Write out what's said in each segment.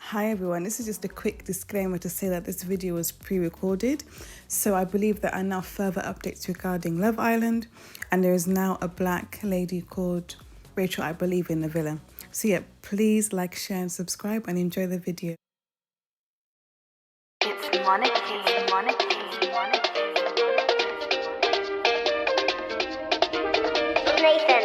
Hi everyone, this is just a quick disclaimer to say that this video was pre-recorded. So I believe there are now further updates regarding Love Island, and there is now a black lady called Rachel, I believe, in the villa. So yeah, please like, share and subscribe and enjoy the video. It's Monarchy. Nathan.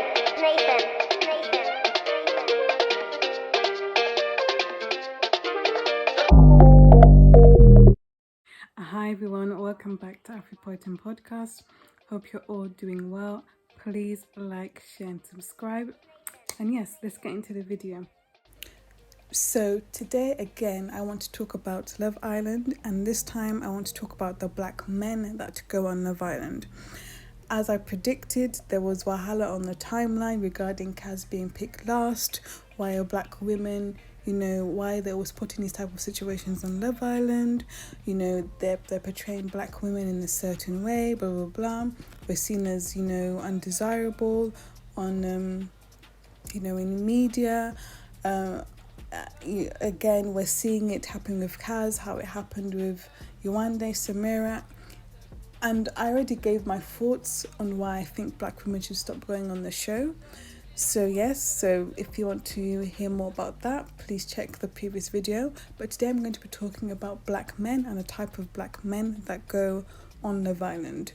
Hi everyone, welcome back to Afropoetin Podcast. Hope you're all doing well. Please like, share and subscribe. And yes, let's get into the video. So today again, I want to talk about Love Island, and this time I want to talk about the black men that go on Love Island. As I predicted, there was Wahala on the timeline regarding Kaz being picked last, why are black women, why they always put in these type of situations on Love Island, they're portraying black women in a certain way, blah, blah, blah. We're seen as, undesirable on, in media. Again, we're seeing it happen with Kaz, how it happened with Yewande, Samira. And I already gave my thoughts on why I think black women should stop going on the show. So if you want to hear more about that, please check the previous video. But today I'm going to be talking about black men and the type of black men that go on Love Island.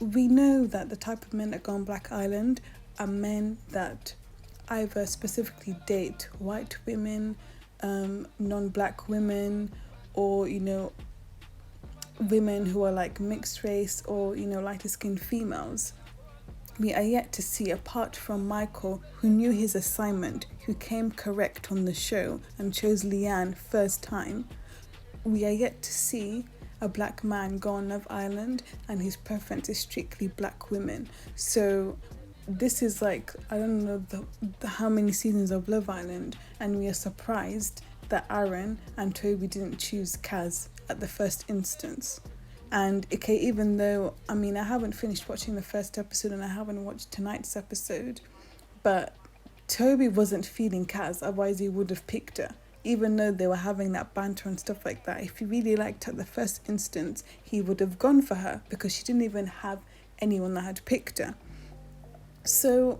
We know that the type of men that go on Black Island are men that either specifically date white women, non-black women, or, women who are like mixed race or, lighter skinned females. We are yet to see, apart from Michael, who knew his assignment, who came correct on the show and chose Leanne first time, we are yet to see a black man go on Love Island and his preference is strictly black women. So this is like, I don't know how many seasons of Love Island, and we are surprised that Aaron and Toby didn't choose Kaz at the first instance. And okay, even though, I haven't finished watching the first episode and I haven't watched tonight's episode, but Toby wasn't feeling Kaz, otherwise he would have picked her. Even though they were having that banter and stuff like that, if he really liked her at the first instance, he would have gone for her because she didn't even have anyone that had picked her. So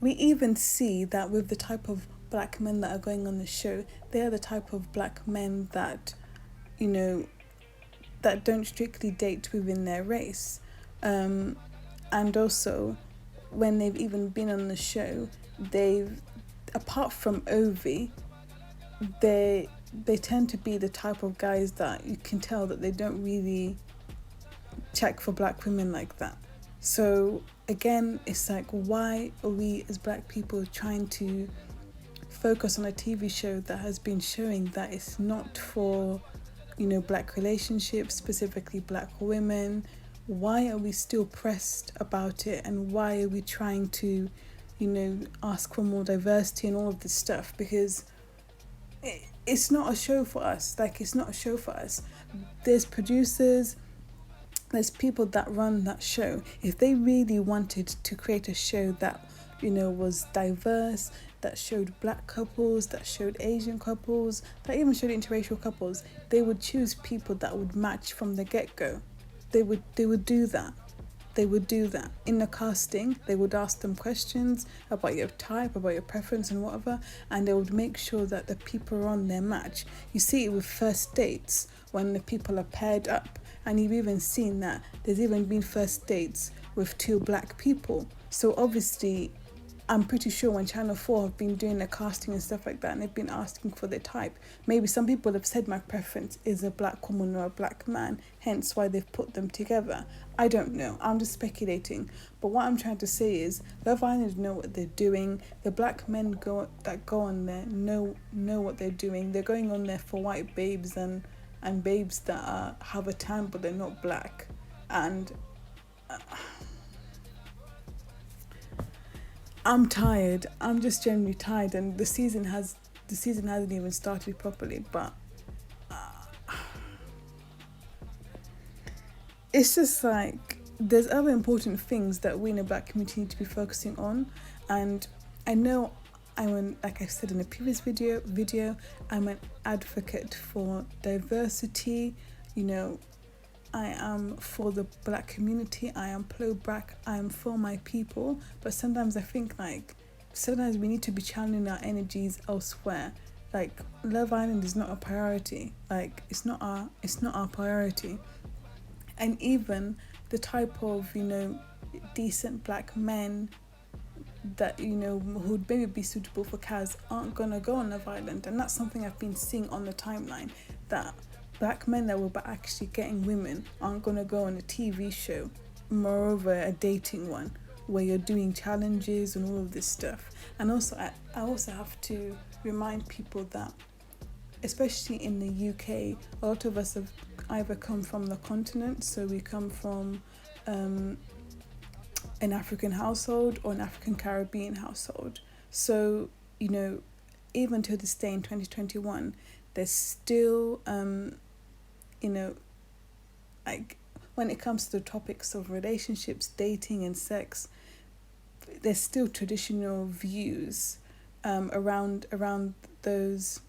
we even see that with the type of black men that are going on the show, they are the type of black men that, that don't strictly date within their race. And also, when they've even been on the show, apart from Ovi, they tend to be the type of guys that you can tell that they don't really check for black women like that. So again, it's like, why are we as black people trying to focus on a TV show that has been showing that it's not for, black relationships, specifically black women? Why are we still pressed about it, and why are we trying to, ask for more diversity and all of this stuff? Because it's not a show for us. It's not a show for us. There's producers, there's people that run that show. If they really wanted to create a show that, was diverse, that showed black couples, that showed Asian couples, that even showed interracial couples, they would choose people that would match from the get-go. They would do that. They would do that. In the casting, they would ask them questions about your type, about your preference and whatever, and they would make sure that the people are on their match. You see it with first dates, when the people are paired up, and you've even seen that there's even been first dates with two black people. So obviously, I'm pretty sure when Channel 4 have been doing the casting and stuff like that, and they've been asking for their type, maybe some people have said my preference is a black woman or a black man, hence why they've put them together. I don't know, I'm just speculating. But what I'm trying to say is, Love Island know what they're doing. The black men that go on there know what they're doing. They're going on there for white babes and babes that have a tan but they're not black. And I'm tired. I'm just generally tired, and the season hasn't even started properly. But it's just like, there's other important things that we in the black community need to be focusing on. And I know like I said in a previous video, I'm an advocate for diversity. You know, I am for the black community. I am pro-black. I am for my people. But sometimes I think like, sometimes we need to be channeling our energies elsewhere. Like Love Island is not a priority. Like it's not our priority. And even the type of, you know, decent black men that, you know, who'd maybe be suitable for Kaz aren't gonna go on Love Island. And that's something I've been seeing on the timeline, that black men that were actually getting women aren't gonna go on a TV show, moreover a dating one, where you're doing challenges and all of this stuff. And also I also have to remind people that, especially in the UK, a lot of us have either come from the continent, so we come from an African household or an African Caribbean household. So, you know, even to this day in 2021, there's still, you know, like when it comes to the topics of relationships, dating and sex, there's still traditional views around those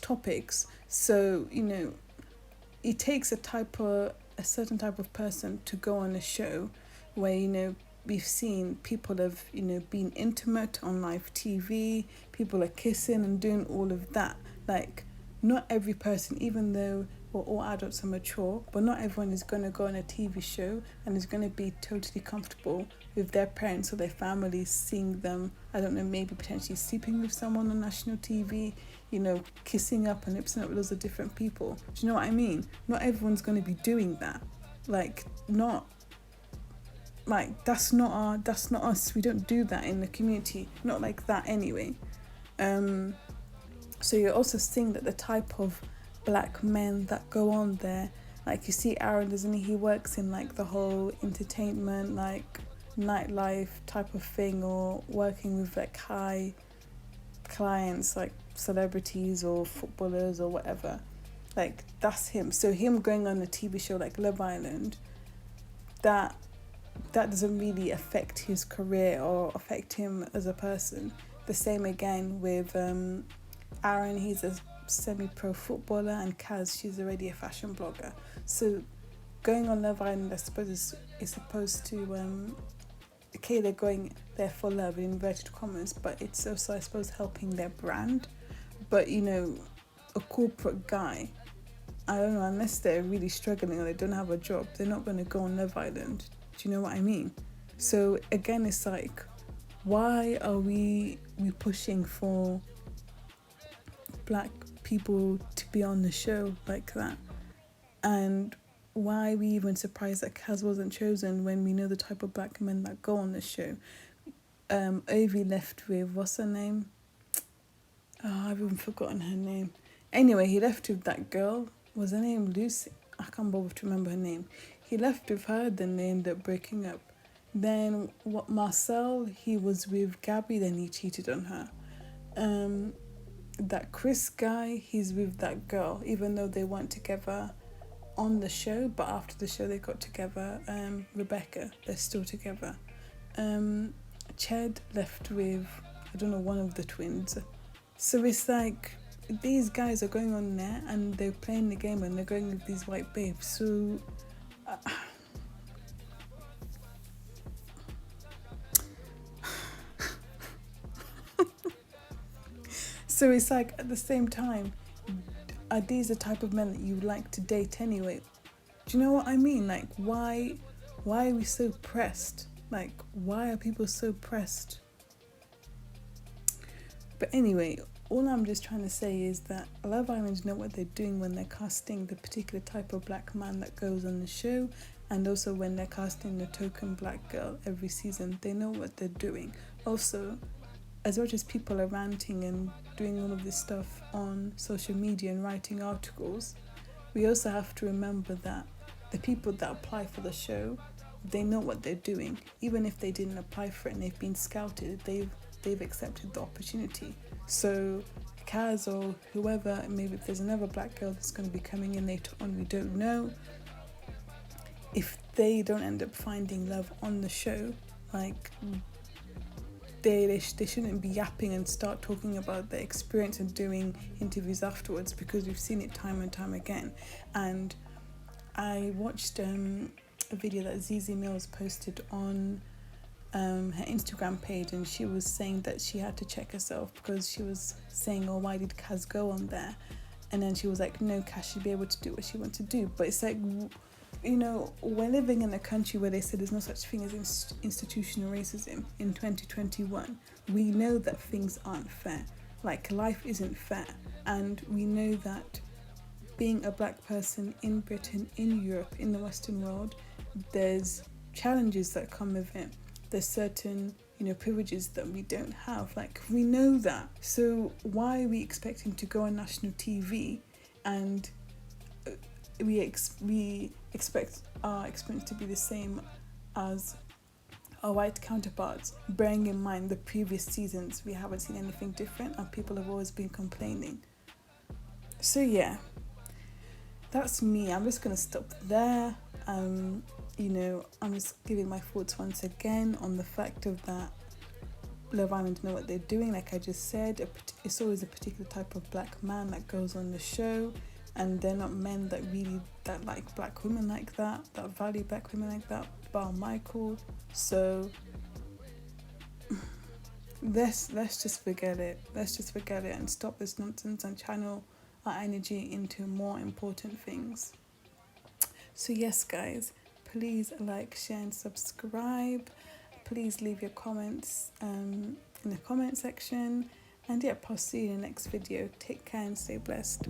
topics. So, you know, it takes a certain type of person to go on a show where, you know, we've seen people have, you know, been intimate on live TV, people are kissing and doing all of that. Like, not every person, even though we're all adults and mature, but not everyone is going to go on a TV show and is going to be totally comfortable with their parents or their families seeing them, I don't know, maybe potentially sleeping with someone on national TV, you know, kissing up and lipsing up with loads of different people. Do you know what I mean? Not everyone's going to be doing that. Like, that's not us. We don't do that in the community. Not like that anyway. So you're also seeing that the type of black men that go on there, like you see Aaron, doesn't he? He works in like the whole entertainment, like nightlife type of thing, or working with like high clients like celebrities or footballers or whatever. Like that's him. So him going on a TV show like Love Island, that doesn't really affect his career or affect him as a person. The same again with Aaron, he's a semi-pro footballer, and Kaz, she's already a fashion blogger. So going on Love Island, I suppose, is supposed to, okay, they're going there for love, in inverted commas, but it's also, I suppose, helping their brand. But, you know, a corporate guy, I don't know, unless they're really struggling or they don't have a job, they're not going to go on Love Island. Do you know what I mean? So again, it's like, why are we pushing for black people to be on the show like that? And why are we even surprised that Kaz wasn't chosen when we know the type of black men that go on the show? Ovi left with, what's her name? Oh, I've even forgotten her name. Anyway, he left with that girl. Was her name Lucy? I can't bother to remember her name. He left with her, then they ended up breaking up. Then Marcel, he was with Gabby, then he cheated on her. That Chris guy, he's with that girl, even though they weren't together on the show, but after the show they got together. Rebecca, they're still together. Ched left with, I don't know, one of the twins. So it's like, these guys are going on there and they're playing the game and they're going with these white babes. So so it's like, at the same time, are these the type of men that you would like to date anyway? Do you know what I mean? Like, why are we so pressed? Like, why are people so pressed? But anyway, all I'm just trying to say is that Love Island know what they're doing when they're casting the particular type of black man that goes on the show, and also when they're casting the token black girl every season. They know what they're doing. Also, as much as people are ranting and doing all of this stuff on social media and writing articles, we also have to remember that the people that apply for the show, they know what they're doing. Even if they didn't apply for it and they've been scouted, they've accepted the opportunity. So Kaz or whoever, maybe if there's another black girl that's going to be coming in later on, we don't know, if they don't end up finding love on the show, like, they shouldn't be yapping and start talking about their experience and doing interviews afterwards, because we've seen it time and time again. And I watched a video that Zizi Mills posted on her Instagram page, and she was saying that she had to check herself because she was saying, oh, why did Kaz go on there? And then she was like, no, Kaz should be able to do what she wants to do. But it's like, you know, we're living in a country where they said there's no such thing as institutional racism in 2021. We know that things aren't fair. Like, life isn't fair. And we know that being a black person in Britain, in Europe, in the Western world, there's challenges that come with it. There's certain, you know, privileges that we don't have. Like, we know that. So why are we expecting to go on national TV and we expect our experience to be the same as our white counterparts, bearing in mind the previous seasons we haven't seen anything different and people have always been complaining. So yeah, that's me. I'm just gonna stop there. You know, I'm just giving my thoughts once again on the fact of that Love Island know what they're doing. Like I just said, it's always a particular type of black man that goes on the show, and they're not men that like black women like that value black women like that, bar Michael. So let's just forget it. Let's just forget it and stop this nonsense and channel our energy into more important things. So yes, guys, please like, share and subscribe. Please leave your comments in the comment section. And yeah, I'll see you in the next video. Take care and stay blessed.